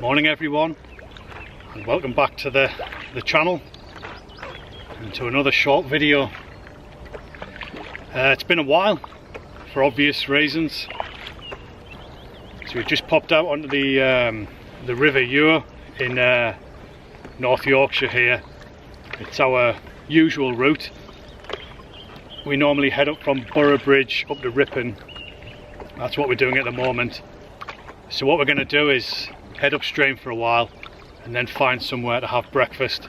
Morning everyone, and welcome back to the channel and to another short video. It's been a while for obvious reasons, so we've just popped out onto the River Ure in North Yorkshire here. It's our usual route. We normally head up from Boroughbridge up to Ripon. That's what we're doing at the moment. So what we're going to do is head upstream for a while and then find somewhere to have breakfast.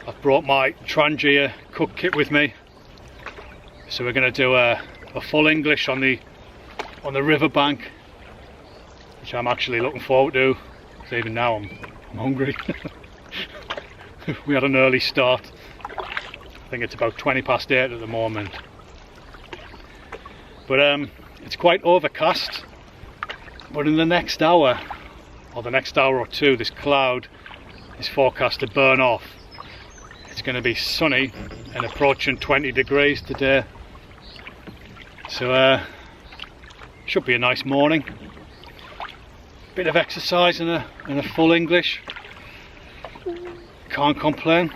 I've brought my Trangia cook kit with me, so we're going to do a full English on the river bank, which I'm actually looking forward to, because even now I'm hungry. We had an early start. I think it's about 8:20 at the moment, but it's quite overcast. But in the next hour, or the next hour or two, this cloud is forecast to burn off. It's going to be sunny and approaching 20 degrees today. So should be a nice morning. Bit of exercise and a full English. Can't complain.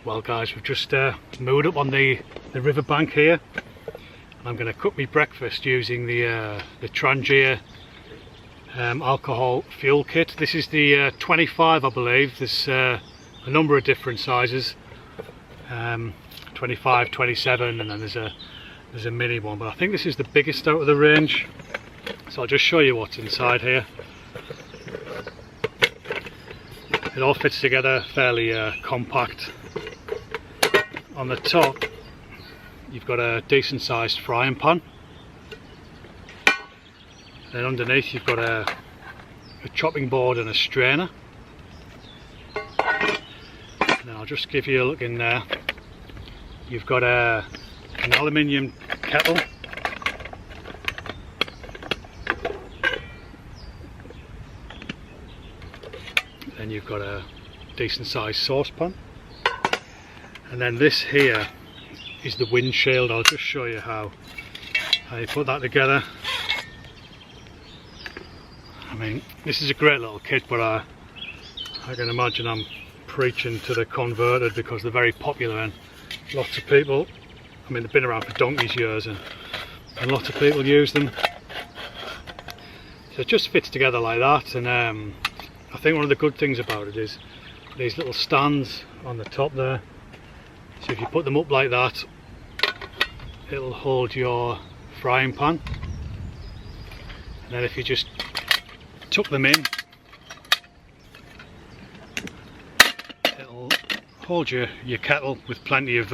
Well guys, we've just moved up on the river bank here, and I'm going to cook me breakfast using the Trangia alcohol fuel kit. This is the 25, I believe. There's a number of different sizes, 25, 27, and then there's a mini one, but I think this is the biggest out of the range, so I'll just show you what's inside here. It all fits together fairly compact. On the top you've got a decent sized frying pan, then underneath you've got a chopping board and a strainer, and then I'll just give you a look in there. You've got an aluminium kettle, then you've got a decent sized saucepan. And then this here is the windshield. I'll just show you how you put that together. I mean, this is a great little kit, but I can imagine I'm preaching to the converted, because they're very popular and lots of people, I mean, they've been around for donkey's years, and lots of people use them. So it just fits together like that, and I think one of the good things about it is these little stands on the top there. So if you put them up like that, it'll hold your frying pan, and then if you just tuck them in, it'll hold your kettle with plenty of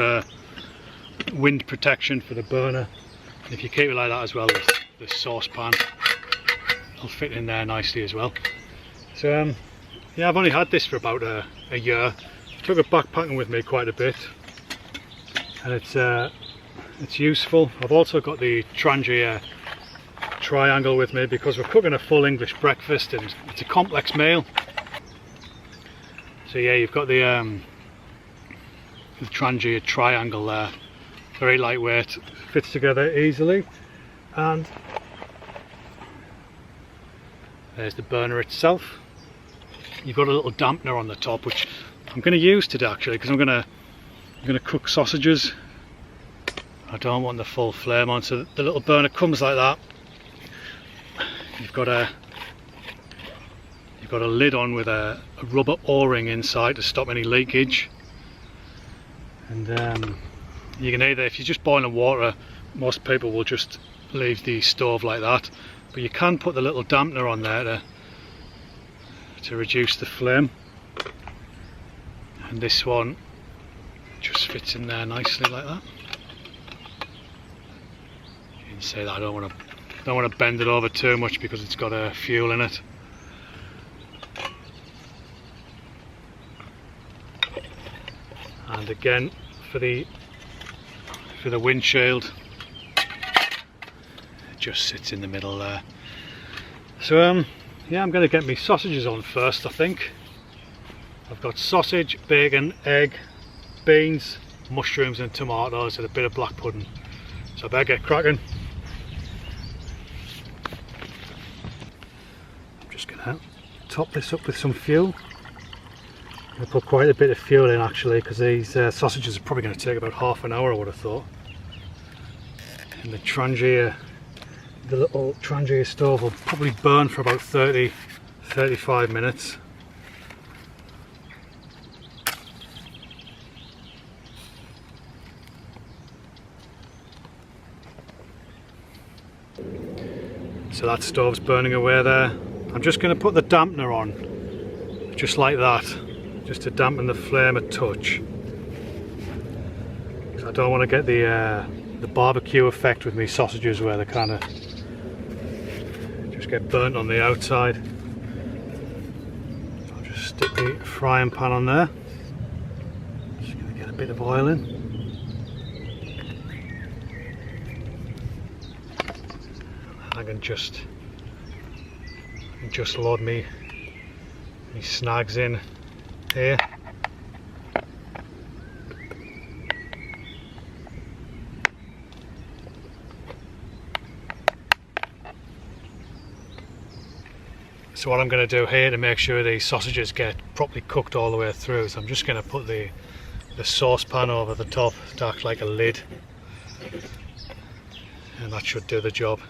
wind protection for the burner. And if you keep it like that as well, the saucepan will fit in there nicely as well. So yeah, I've only had this for about a year. I took it backpacking with me quite a bit, and it's useful. I've also got the Trangia triangle with me, because we're cooking a full English breakfast and it's a complex meal. So yeah, you've got the Trangia triangle there, very lightweight, fits together easily, and there's the burner itself. You've got a little dampener on the top, which I'm going to use today actually, because I'm going to cook sausages. I don't want the full flame on, so the little burner comes like that. You've got a lid on with a rubber o-ring inside to stop any leakage, and You can either, if you're just boiling water, most people will just leave the stove like that, but you can put the little dampener on there to reduce the flame, and this one just fits in there nicely like that. You can see that I don't want to bend it over too much because it's got fuel in it. And again, for the windshield, it just sits in the middle there. So yeah, I'm going to get my sausages on first, I think. I've got sausage, bacon, egg, beans, mushrooms and tomatoes and a bit of black pudding. So I better get cracking. I'm just going to top this up with some fuel. I'm going to put quite a bit of fuel in actually, because these sausages are probably going to take about half an hour, I would have thought. And the Trangia, the little Trangia stove will probably burn for about 30-35 minutes. So that stove's burning away there. I'm just going to put the dampener on, just like that, just to dampen the flame a touch. Because I don't want to get the barbecue effect with me sausages where they kind of just get burnt on the outside. I'll just stick the frying pan on there. Just going to get a bit of oil in. I can just load me snags in here. So what I'm going to do here to make sure the sausages get properly cooked all the way through is I'm just going to put the saucepan over the top to act like a lid, and that should do the job.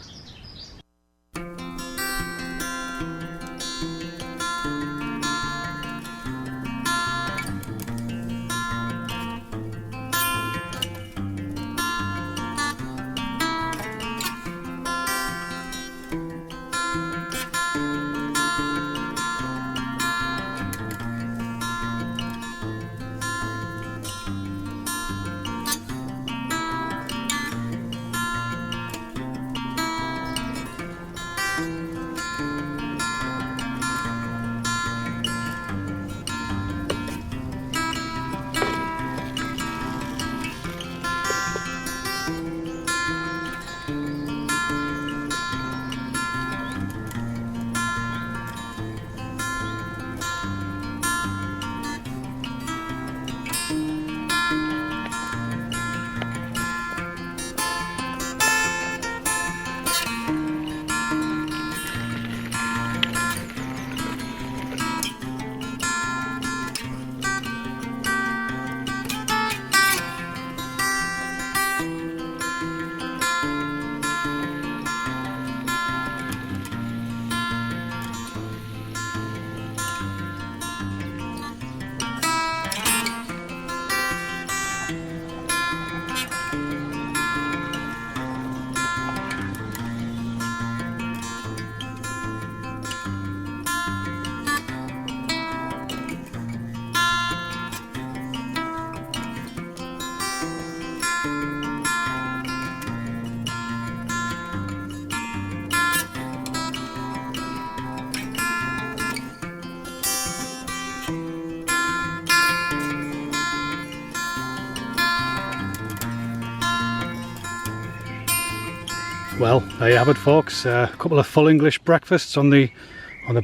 Well, there you have it folks, a couple of full English breakfasts on the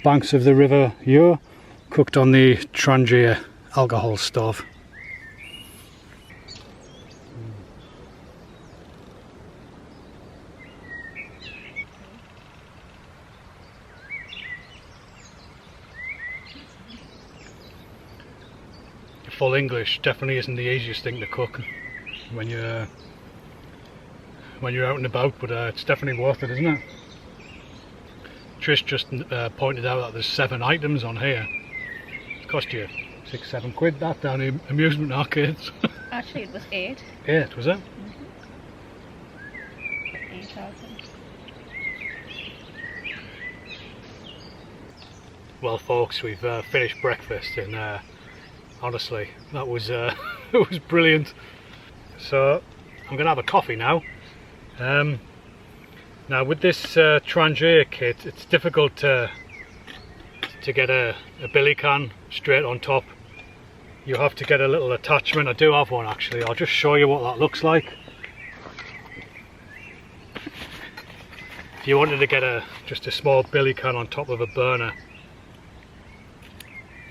banks of the River Ure, cooked on the Trangia alcohol stove. Full English definitely isn't the easiest thing to cook when you're out and about, but it's definitely worth it, isn't it? Trish just pointed out that there's 7 items on here. It cost you 6, 7 quid that down in amusement arcades. Actually, it was 8. 8, was it? 8,000. Well folks, we've finished breakfast and honestly that was it was brilliant. So I'm gonna have a coffee now. Now with this Trangia kit, it's difficult to get a billy can straight on top. You have to get a little attachment. I do have one actually. I'll just show you what that looks like. If you wanted to get just a small billy can on top of a burner,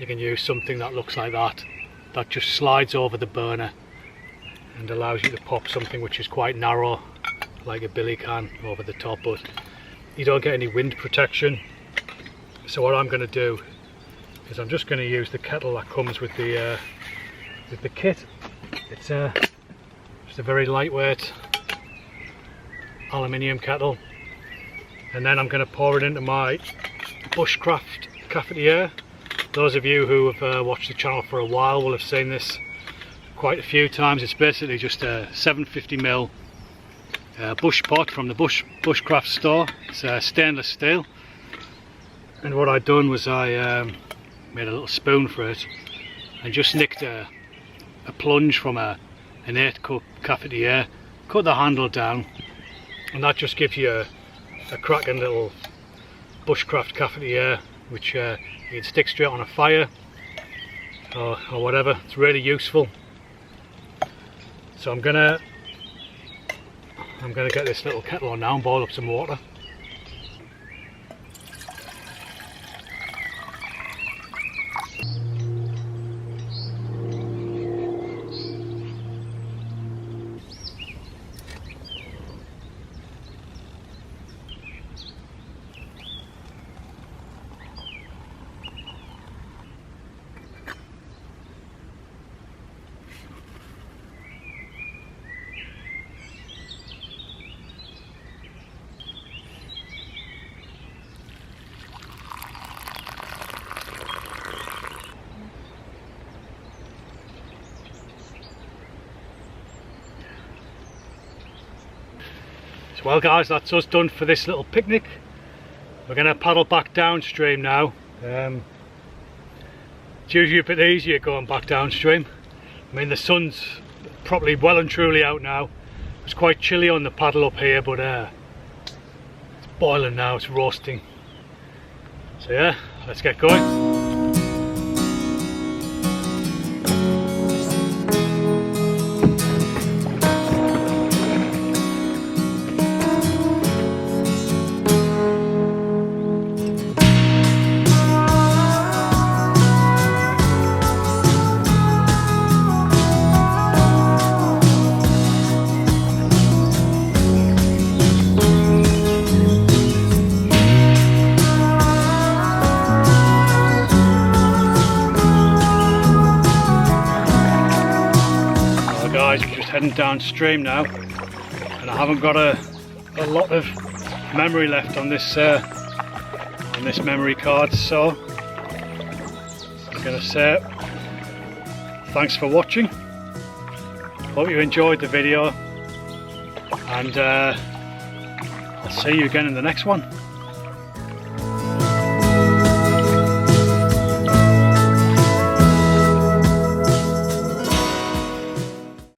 you can use something that looks like that. That just slides over the burner and allows you to pop something which is quite narrow, like a billy can, over the top, but you don't get any wind protection. So what I'm going to do is I'm just going to use the kettle that comes with the kit. It's just a very lightweight aluminium kettle, and then I'm going to pour it into my bushcraft cafetiere. Those of you who have watched the channel for a while will have seen this quite a few times. It's basically just a 750ml bush pot from the bushcraft store. It's stainless steel, and what I'd done was I made a little spoon for it and just nicked a plunge from an 8-cup cafetiere, cut the handle down, and that just gives you a cracking little bushcraft cafetiere which you can stick straight on a fire or whatever. It's really useful. So I'm gonna get this little kettle on now and boil up some water. Well guys, that's us done for this little picnic. We're going to paddle back downstream now. It's usually a bit easier going back downstream. I mean, the sun's probably well and truly out now. It's quite chilly on the paddle up here, but it's boiling now, it's roasting. So yeah, let's get going. Heading downstream now, and I haven't got a lot of memory left on this memory card, so I'm going to say thanks for watching. Hope you enjoyed the video, and I'll see you again in the next one.